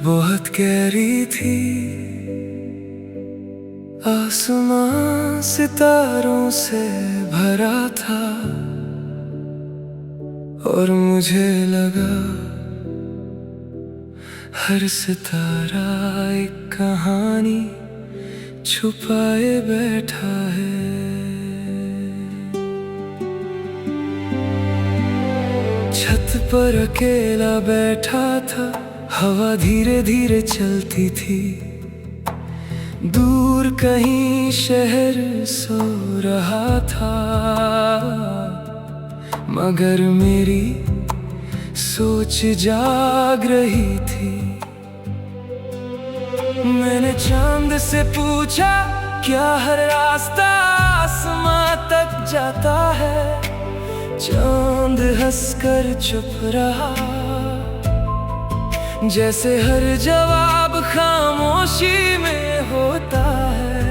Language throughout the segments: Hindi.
बहुत गहरी थी, आसमां सितारों से भरा था और मुझे लगा हर सितारा एक कहानी छुपाए बैठा है। छत पर अकेला बैठा था, हवा धीरे धीरे चलती थी। दूर कहीं शहर सो रहा था, मगर मेरी सोच जाग रही थी। मैंने चांद से पूछा, क्या हर रास्ता आसमां तक जाता है? चांद हंसकर चुप रहा, जैसे हर जवाब खामोशी में होता है।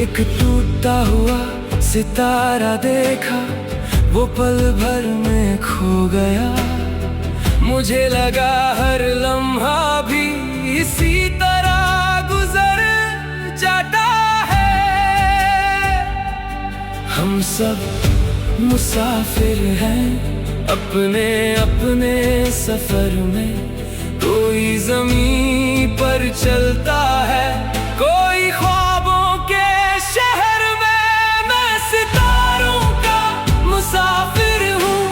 एक टूटा हुआ सितारा देखा, वो पल भर में खो गया। मुझे लगा हर लम्हा भी इसी तरह गुजर जाता है। हम सब मुसाफिर हैं अपने अपने सफर में। कोई ज़मीन पर चलता है, कोई ख्वाबों के शहर में। मैं सितारों का मुसाफिर हूँ,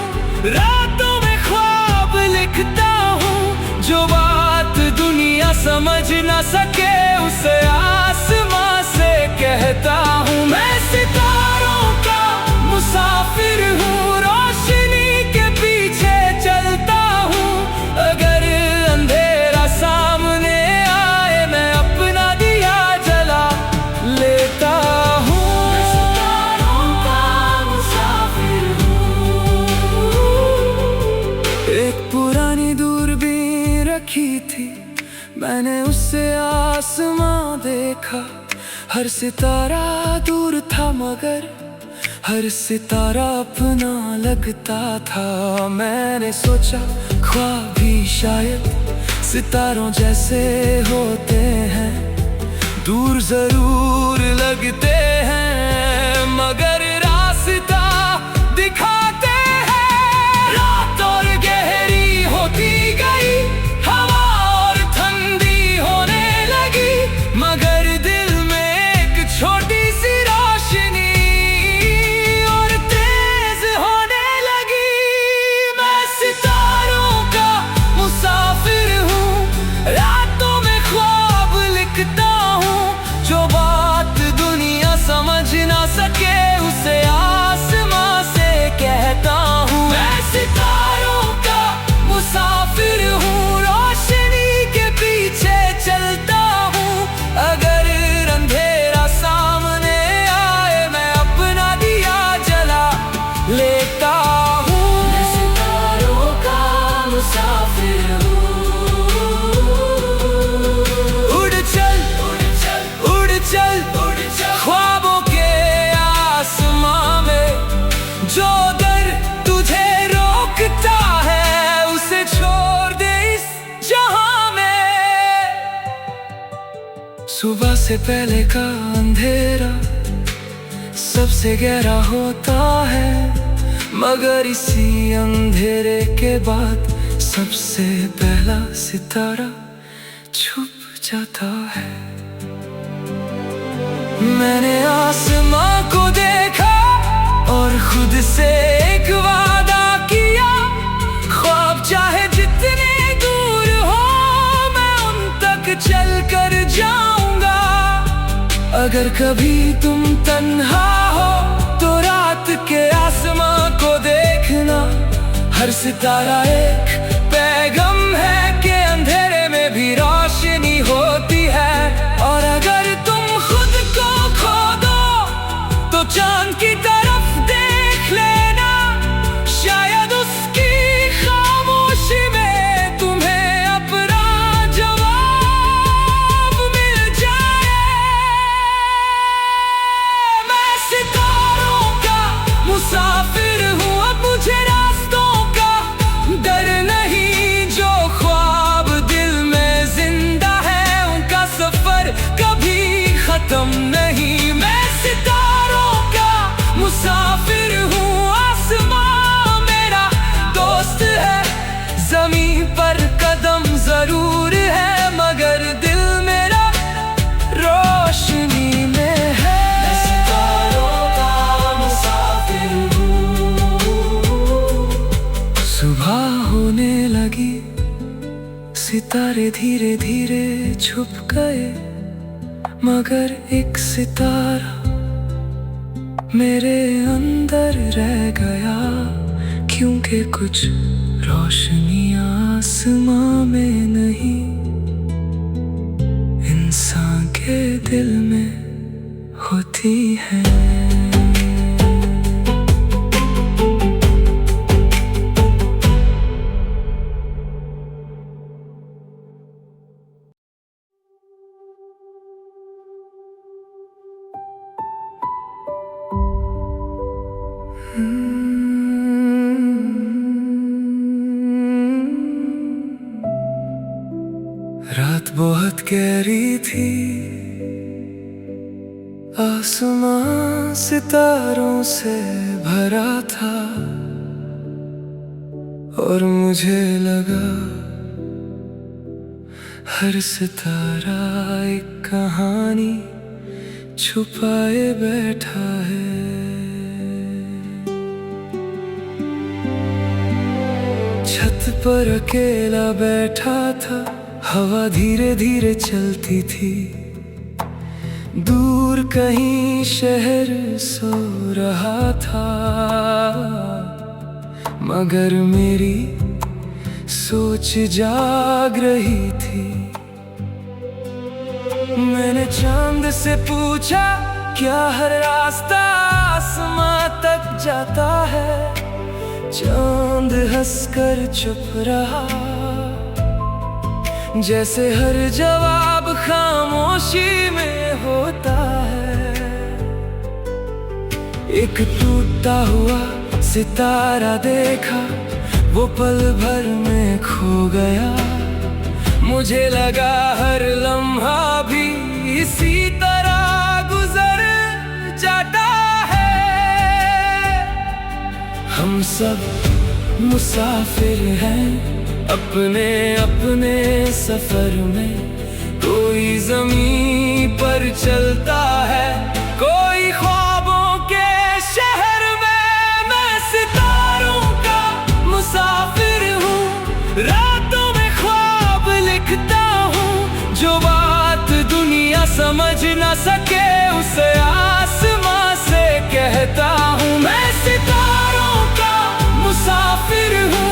रातों में ख्वाब लिखता हूँ। जो बात दुनिया समझ ना सके, उसे आसमां से कहता हूँ। मैं सितारों का मुसाफिर हूँ, थी। मैंने उससे आसमां देखा, हर सितारा दूर था मगर हर सितारा अपना लगता था। मैंने सोचा ख्वाब भी शायद सितारों जैसे होते हैं, दूर जरूर लगते हैं मगर रास्ता दिखाते हैं। रात और गहरी होती गई, ख्वाबों के आसमां में जो दर तुझे रोकता है, उसे छोड़ दे इस जहां में। सुबह से पहले का अंधेरा सबसे गहरा होता है, मगर इसी अंधेरे के बाद सबसे पहला सितारा छुप जाता है। मैंने आसमां को देखा और खुद से एक वादा किया, ख्वाब चाहे जितने दूर हो मैं उन तक चल कर जाऊंगा। अगर कभी तुम तन्हा हो तो रात के आसमां को देखना, हर सितारा एक पैगाम है कि अंधेरे में भी रोशनी होती है। और अगर तुम खुद को खो दो तो चांद की तरफ देख लेना, शायद उसकी खामोशी में तुम्हें अपना जवाब मिल जाए। मैं सितारों का मुसाफिर हूँ, अब मुझे रास्तों का डर नहीं। खत्म नहीं। मैं सितारों का मुसाफिर हूँ, आसमां मेरा दोस्त है। जमीन पर कदम जरूर है, मगर दिल मेरा रोशनी में है। मैं सितारों का मुसाफिर हूँ। सुबह होने लगी, सितारे धीरे धीरे छुप गए, मगर एक सितारा मेरे अंदर रह गया। क्योंकि कुछ रोशनी आसमां में नहीं, इंसान के दिल में होती है। रात बहुत गहरी थी, आसमां सितारों से भरा था, और मुझे लगा हर सितारा एक कहानी छुपाए बैठा है। छत पर अकेला बैठा था, हवा धीरे धीरे चलती थी। दूर कहीं शहर सो रहा था, मगर मेरी सोच जाग रही थी। मैंने चांद से पूछा, क्या हर रास्ता आसमां तक जाता है? चांद हंसकर चुप रहा, जैसे हर जवाब खामोशी में होता है। एक टूटता हुआ सितारा देखा, वो पल भर में खो गया। मुझे लगा हर लम्हा भी इसी तरह गुजर जाता है। हम सब मुसाफिर हैं अपने अपने सफर में। कोई ज़मीन पर चलता है, कोई ख्वाबों के शहर में। मैं सितारों का मुसाफिर हूँ, रातों में ख्वाब लिखता हूँ। जो बात दुनिया समझ न सके, उसे आसमां से कहता हूँ। मैं सितारों का मुसाफिर हूँ,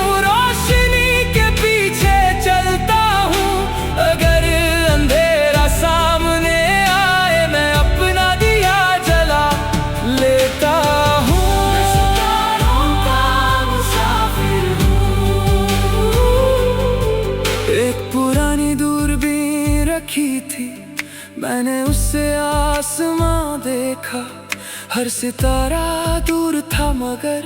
मैंने उससे आसमां देखा। हर सितारा दूर था, मगर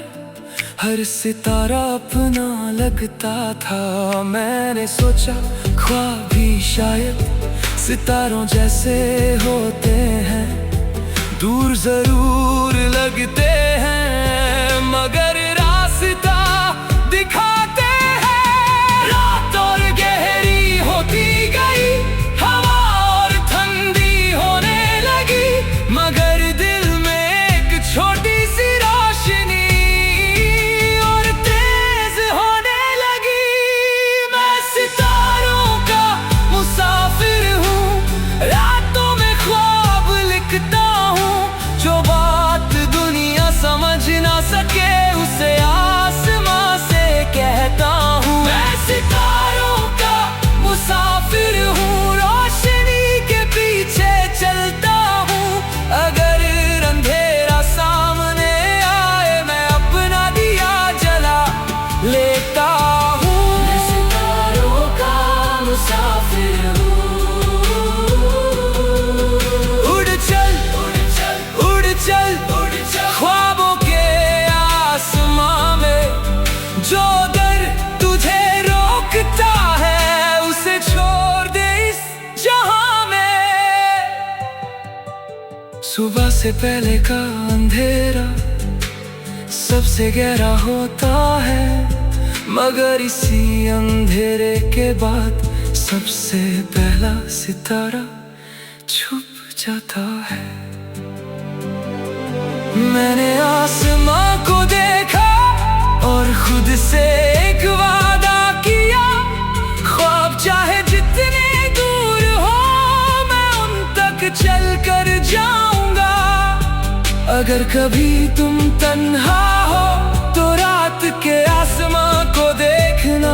हर सितारा अपना लगता था। मैंने सोचा ख्वाब भी शायद सितारों जैसे होते हैं। दूर जरूर लगते हैं, मगर रास्ता दिखाते हैं। रात और गहरी होती गई, मगर दिल में एक छोटी सी रोशनी और तेज होने लगी। मैं सितारों का मुसाफिर हूँ, रातों में ख्वाब लिखता हूँ। जो बात दुनिया समझ सुबह से पहले का अंधेरा सबसे गहरा होता है, मगर इसी अंधेरे के बाद सबसे पहला सितारा छुप जाता है। मैंने आसमां को देखा और खुद से एक वादा किया, ख्वाब चाहे जितने दूर हो मैं उन तक चल कर जाऊंगा। अगर कभी तुम तन्हा हो तो रात के आसमां को देखना,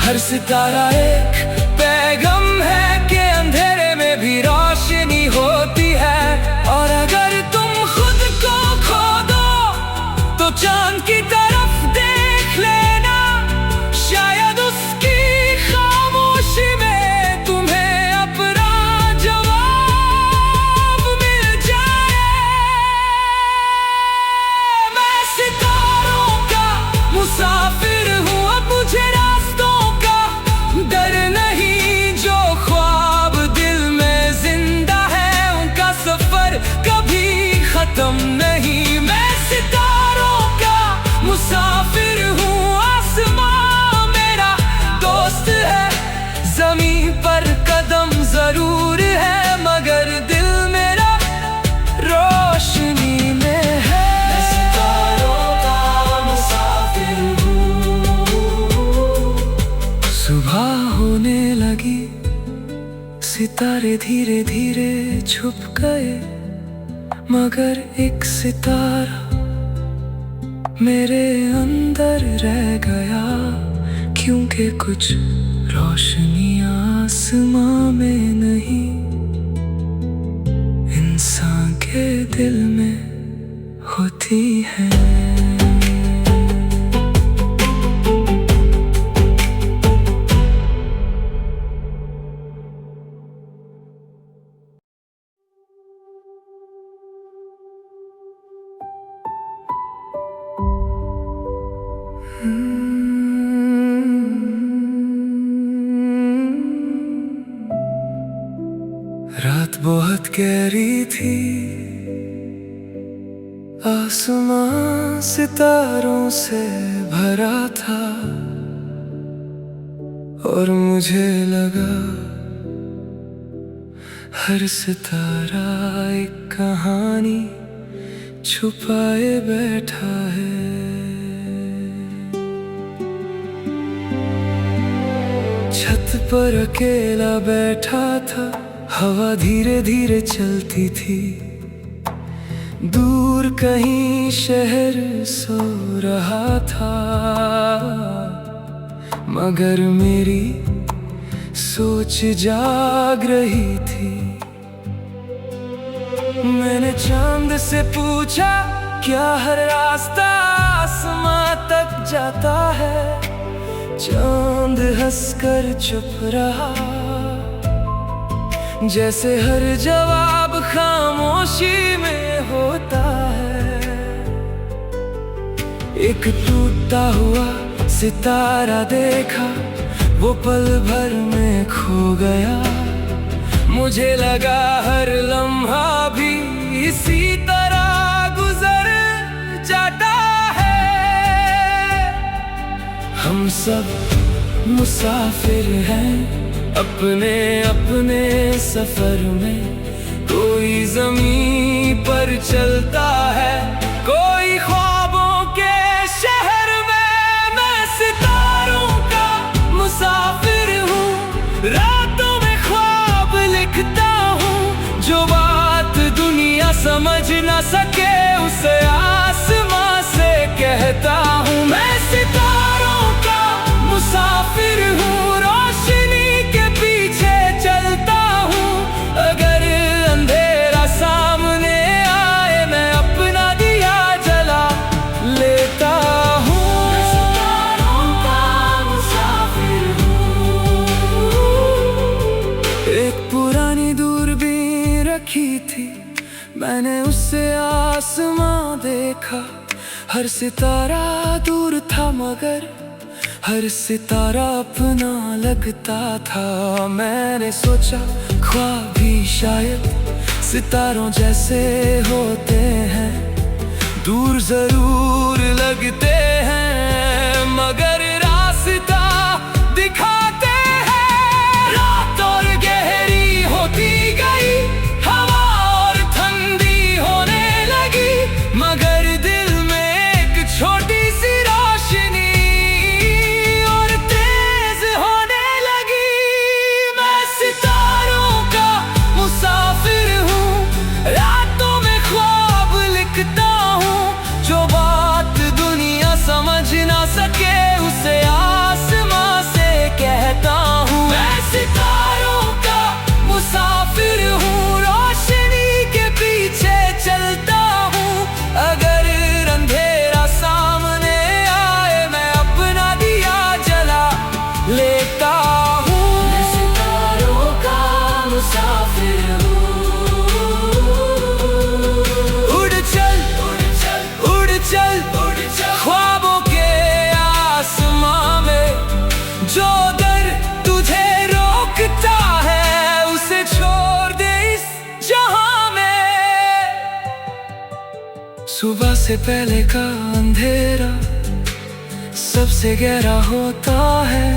हर सितारा एक पैगाम है कि अंधेरे में भी रोशनी होती है। और अगर तुम खुद को खो दो तो चांद की तरफ देख लेना, शायद उसकी खामोशी में तुम्हें अपना जवाब मिल जाए। मैं सितारों का मुसाफिर हूँ, अब मुझे रास्तों का डर नहीं। जो ख्वाब दिल में जिंदा है उनका सफर कभी खत्म नहीं। मैं सितारों का मुसाफिर हूँ, आसमां मेरा दोस्त है। जमीन पर कदम जरूर है मगर दिल मेरा रोशनी में है। मैं सितारों का मुसाफिर हूँ। सुबह होने लगी, सितारे धीरे धीरे छुप गए, मगर एक सितारा मेरे अंदर रह गया। क्योंकि कुछ रोशनी आसमां में नहीं, इंसान के दिल में होती है। रात बहुत गहरी थी, आसमां सितारों से भरा था और मुझे लगा हर सितारा एक कहानी छुपाए बैठा है। छत पर अकेला बैठा था, हवा धीरे धीरे चलती थी। दूर कहीं शहर सो रहा था, मगर मेरी सोच जाग रही थी। मैंने चांद से पूछा, क्या हर रास्ता आसमां तक जाता है? चांद हंसकर चुप रहा, जैसे हर जवाब खामोशी में होता है। एक टूटता हुआ सितारा देखा, वो पल भर में खो गया। मुझे लगा हर लम्हा भी इसी तरह गुजर जाता है। हम सब मुसाफिर हैं अपने अपने सफर में। कोई ज़मीन पर चलता है, कोई ख्वाबों के शहर में। मैं सितारों का मुसाफिर हूँ, रातों में ख्वाब लिखता हूँ। जो बात दुनिया समझ न सके उसे आसमां से कहता हूँ। मैं सितारों का मुसाफिर हूँ, रोशनी के पीछे चलता हूँ। अगर अंधेरा सामने आए मैं अपना दिया जला लेता हूँ। मैं सितारों का मुसाफिर हूँ। एक पुरानी दूरबीन रखी थी, मैंने उससे आसमां देखा। हर सितारा दूर था मगर हर सितारा अपना लगता था। मैंने सोचा ख्वाब भी शायद सितारों जैसे होते हैं, दूर जरूर लगते हैं, मगर रास्ता दिखाते हैं। रात और गहरी होती गई, हवा और ठंडी होने लगी, मगर दिल में एक छोटी सी रोशनी और तेज होने लगी। मैं सितारों का मुसाफिर हूँ, रातों में ख्वाब लिखता हूँ, जो बात दुनिया समझ ना सके उसे आसमां से कहता हूँ। मैं सितारों का मुसाफिर हूँ, रोशनी के पीछे चलता हूँ, अगर अंधेरा सामने आए मैं अपना दिया जला लेता हूँ। मैं सितारों का मुसाफिर हूँ। उड़ चल उड़ चल उड़ चल उड़ चल ख्वाबों के आसमां में, जो दर तुझे रोकता है उसे छोड़ दे इस जहां में। सुबह से पहले का अंधेरा सबसे गहरा होता है,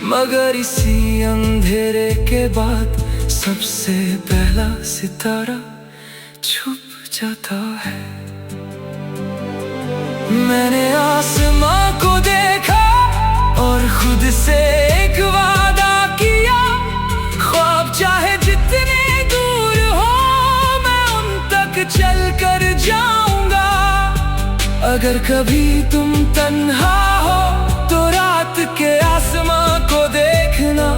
मगर इसी अंधेरे के बाद सबसे पहला सितारा छुप जाता है। मैंने आसमां को देखा और खुद से एक वादा किया, ख्वाब चाहे जितने दूर हो मैं उन तक चल कर जाऊंगा। अगर कभी तुम तन्हा हो तो रात के आसमां को देखना,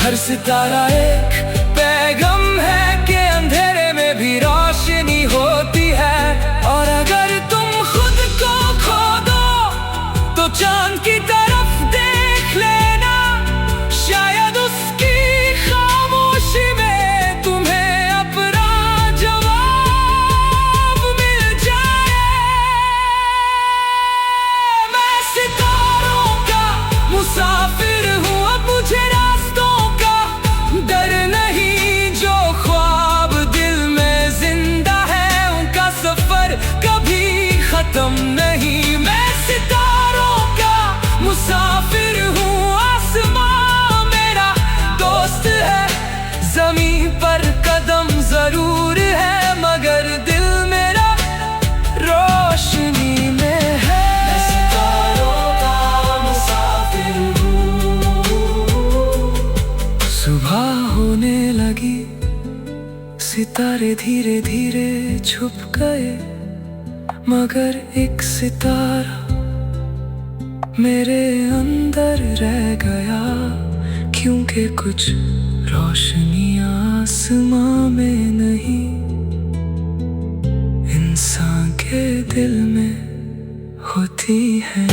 हर सितारा एक पैगाम है कि अंधेरे में भी रोशनी होती है। और अगर तुम खुद को खो दो तो चांद की तरफ देख लेना, शायद उसकी खामोशी में तुम्हें अपना जवाब मिल जाए। मैं सितारों का मुसाफिर हूँ, अब मुझे रास्तों का डर नहीं, जो ख्वाब दिल में जिंदा है उनका सफर कभी खत्म नहीं। मैं सितारों का मुसाफिर हूँ, आसमां मेरा दोस्त है, जमीन पर कदम जरूर है, मगर दिल मेरा रोशनी में है। मैं सितारों का मुसाफिर हूँ। सुबह होने लगी, सितारे धीरे धीरे छुप गए, मगर एक सितारा मेरे अंदर रह गया, क्योंकि कुछ रोशनी आसमां में नहीं, इंसान के दिल में होती है।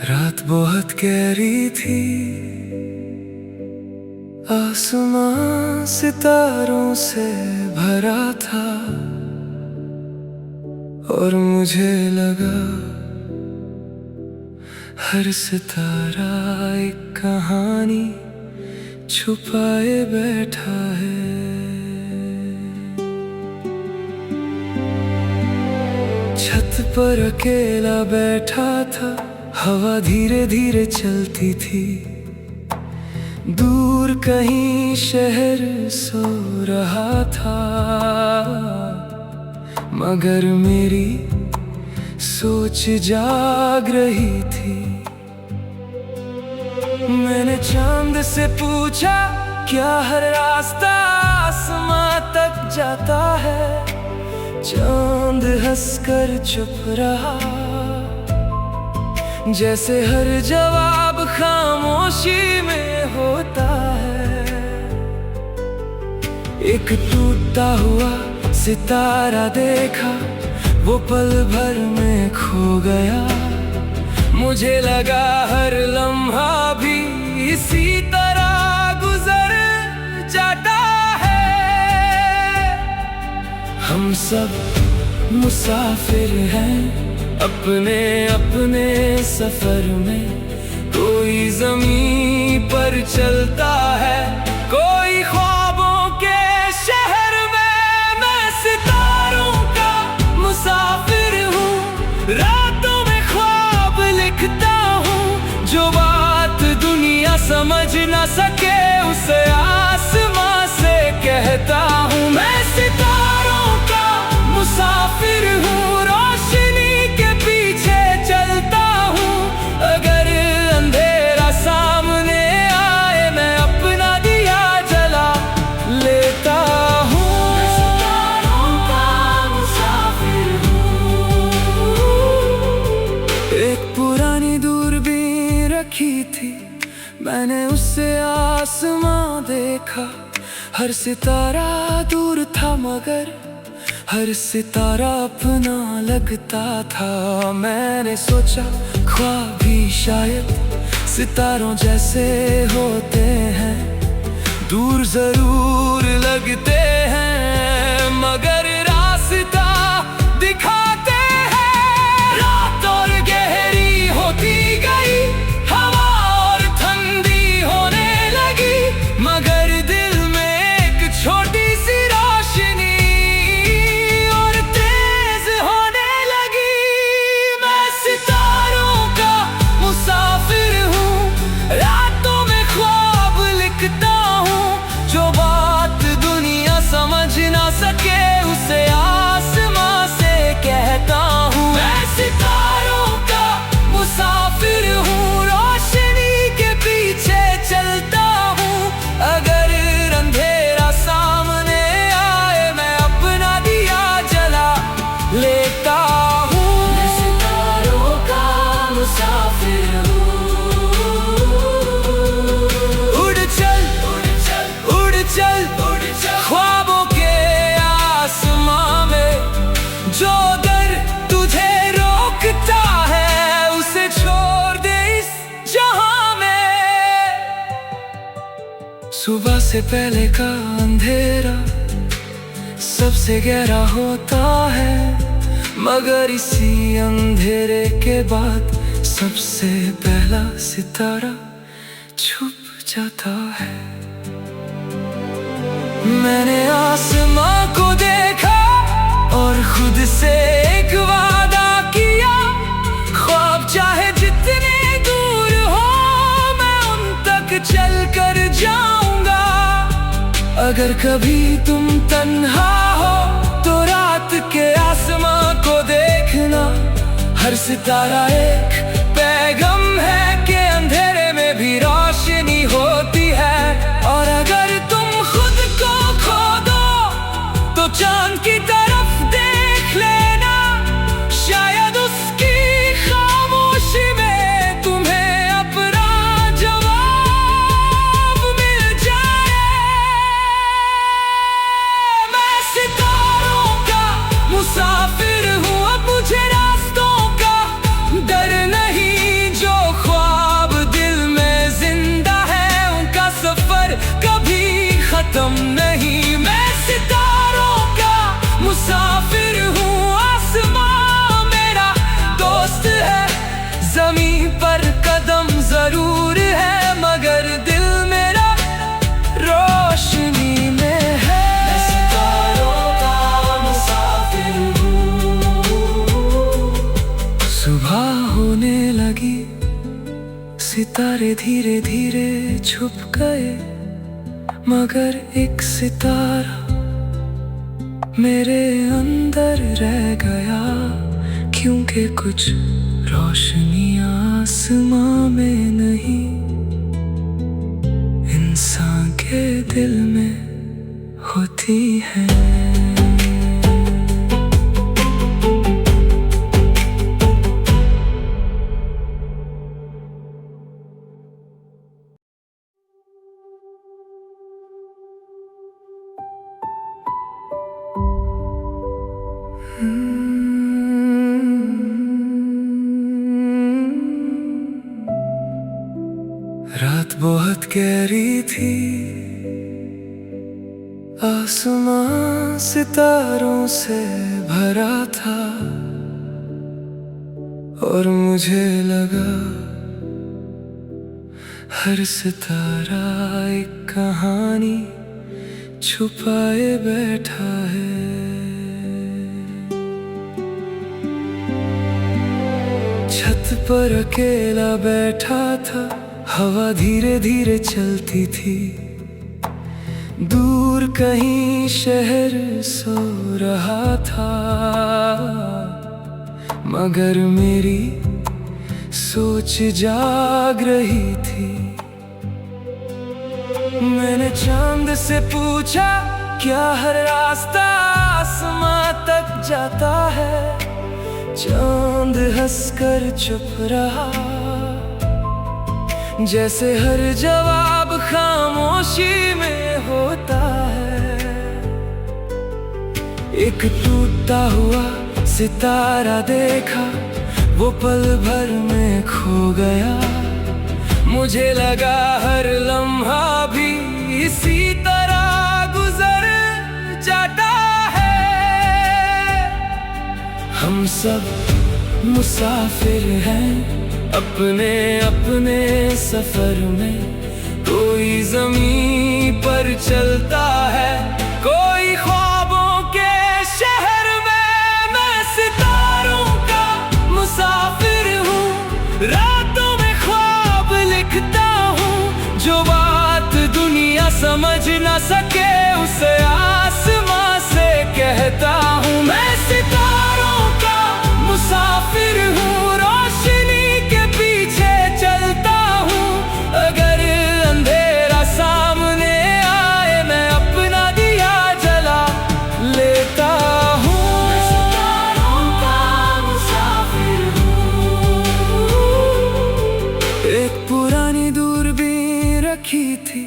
रात बहुत गहरी थी, आसमां सितारों से भरा था, और मुझे लगा हर सितारा एक कहानी छुपाए बैठा है। छत पर अकेला बैठा था, हवा धीरे धीरे चलती थी, दूर कहीं शहर सो रहा था, मगर मेरी सोच जाग रही थी। मैंने चांद से पूछा, क्या हर रास्ता आसमां तक जाता है? चांद हंसकर चुप रहा, जैसे हर जवाब खामोशी में होता है। एक टूटा हुआ सितारा देखा, वो पल भर में खो गया, मुझे लगा हर लम्हा भी इसी तरह गुजर जाता है। हम सब मुसाफिर हैं अपने अपने सफर में, कोई ज़मीन पर चलता है, कोई ख्वाबों के शहर में। मैं सितारों का मुसाफिर हूँ, रातों में ख्वाब लिखता हूँ। जो बात दुनिया समझ ना सके उसे आसमां से कहता हूँ। मैं सितारों का मुसाफिर हूँ, रोशनी के पीछे चलता हूँ। अगर अंधेरा सामने आए मैं अपना दिया जला लेता हूँ। मैं सितारों का मुसाफिर हूँ। एक पुरानी दूरबीन रखी थी मैंने, उससे आसमां देखा। हर सितारा दूर था मगर हर सितारा अपना लगता था। मैंने सोचा ख्वाब भी शायद सितारों जैसे होते हैं, दूर जरूर लगते हैं मगर रास्ता दिखाते हैं। रात और गहरी होती गई, हवा और ठंडी होने लगी, मगर दिल में एक छोटी सी रोशनी और तेज होने लगी। मैं सितारों का मुसाफिर हूँ, रातों में ख्वाब लिखता हूँ। जो बात दुनिया समझ ना सके उसे आसमां से कहता हूँ। मैं सितारों का मुसाफिर हूँ, रोशनी के पीछे चलता हूँ। अगर अंधेरा सामने आए मैं अपना दिया जला लेता हूँ। मैं सितारों का मुसाफिर हूँ। उड़ चल उड़ चल उड़ चल उड़ चल ख्वाबों के आसमां में, जो दर तुझे रोकता है उसे छोड़ दे इस जहां में। सुबह से पहले का अंधेरा सबसे गहरा होता है, मगर इसी अंधेरे के बाद सबसे पहला सितारा छुप जाता है। मैंने आसमां को देखा और खुद से एक वादा किया, ख्वाब चाहे जितने दूर हो मैं उन तक चल कर जाऊंगा। अगर कभी तुम तन्हा हो तो रात के आसमां को देखना, हर सितारा एक पैगाम है कि अंधेरे में भी रोशनी होती है। और अगर तुम खुद को खो दो तो चांद की तरफ देख लेना, शायद उसकी खामोशी में तुम्हें अपना जवाब मिल जाए। मैं सितारों का मुसाफिर हूँ, अब मुझे रास्तों का डर नहीं। जो ख्वाब दिल में जिंदा है उनका सफर कभी खत्म नहीं। मैं सितारों का मुसाफिर हूँ, आसमां मेरा दोस्त है, जमीन पर कदम जरूर है मगर दिल मेरा रोशनी में है। मैं सितारों का मुसाफिर हूँ। सुबह होने लगी, सितारे धीरे धीरे छुप गए, मगर एक सितारा मेरे अंदर रह गया। क्योंकि कुछ रोशनी आसमां में नहीं, इंसान के दिल में होती है। रात गहरी थी, आसमां सितारों से भरा था और मुझे लगा हर सितारा एक कहानी छुपाए बैठा है। छत पर अकेला बैठा था, हवा धीरे धीरे चलती थी। दूर कहीं शहर सो रहा था, मगर मेरी सोच जाग रही थी। मैंने चांद से पूछा, क्या हर रास्ता आसमां तक जाता है? चांद हंसकर चुप रहा, जैसे हर जवाब खामोशी में होता है। एक टूटा हुआ सितारा देखा, वो पल भर में खो गया। मुझे लगा हर लम्हा भी इसी तरह गुजर जाता है। हम सब मुसाफिर हैं अपने अपने सफर में। कोई ज़मीन पर चलता है, कोई ख्वाबों के शहर में। मैं सितारों का मुसाफिर हूँ, रातों में ख्वाब लिखता हूँ। जो बात दुनिया समझ ना सके, उसे आसमां से कहता हूँ। मैं सितारों का मुसाफिर हूँ, रोशनी के पीछे चलता हूँ। अगर अंधेरा सामने आए, मैं अपना दिया जला लेता हूँ। मैं सितारों का मुसाफिर हूँ। एक पुरानी दूरबीन रखी थी,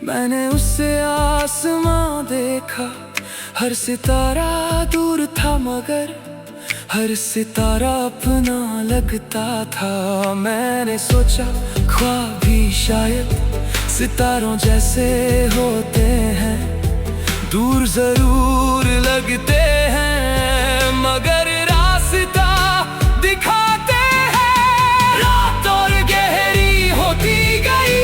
मैंने उससे आसमां देखा। हर सितारा दूर था, मगर हर सितारा अपना लगता था। मैंने सोचा ख्वाब भी शायद सितारों जैसे होते हैं। दूर जरूर लगते हैं, मगर रास्ता दिखाते हैं। रात और गहरी होती गई,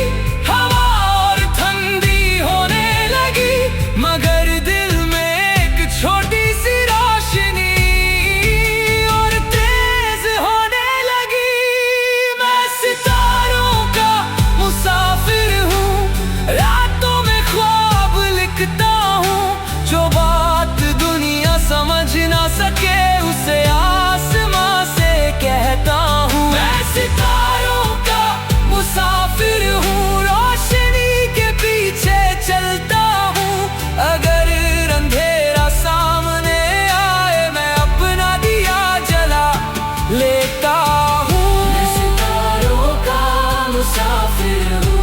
हवा और ठंडी होने लगी, मगर दिल में एक छोटी सी रोशनी और तेज होने लगी। मैं सितारों का मुसाफिर हूँ, रातों में ख्वाब लिखता हूँ। जो बात दुनिया समझ ना सके, उसे आसमां से कहता हूँ। मैं सितारों का मुसाफिर हूँ, रोशनी के पीछे चलता हूँ। अगर अंधेरा सामने आए, मैं अपना दिया जला लेता हूँ। मैं सितारों का मुसाफिर हूँ।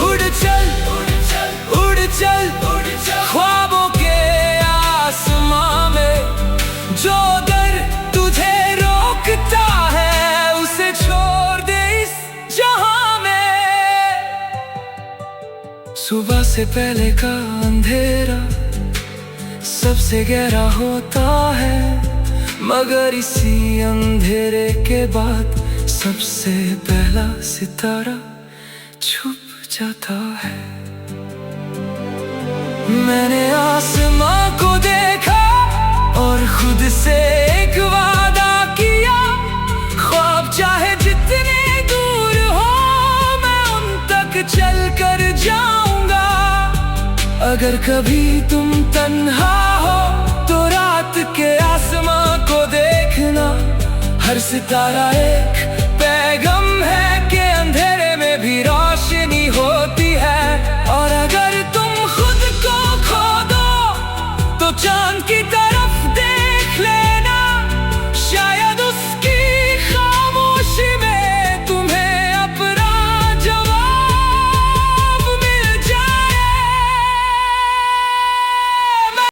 उड़ चल, उड़ चल, उड़ चल, उड़ चल ख्वाबों के आसमां में। जो दर तुझे रोकता है, उसे छोड़ दे इस जहां में। सुबह से पहले का अंधेरा सबसे गहरा होता है, मगर इसी अंधेरे के बाद सबसे पहला सितारा छुप जाता है। मैंने आसमां को देखा और खुद से एक वादा किया। ख्वाब चाहे जितने दूर हो, मैं उन तक चल कर जाऊंगा। अगर कभी तुम तन्हा हो, तो रात के आसमां को देखना। हर सितारा एक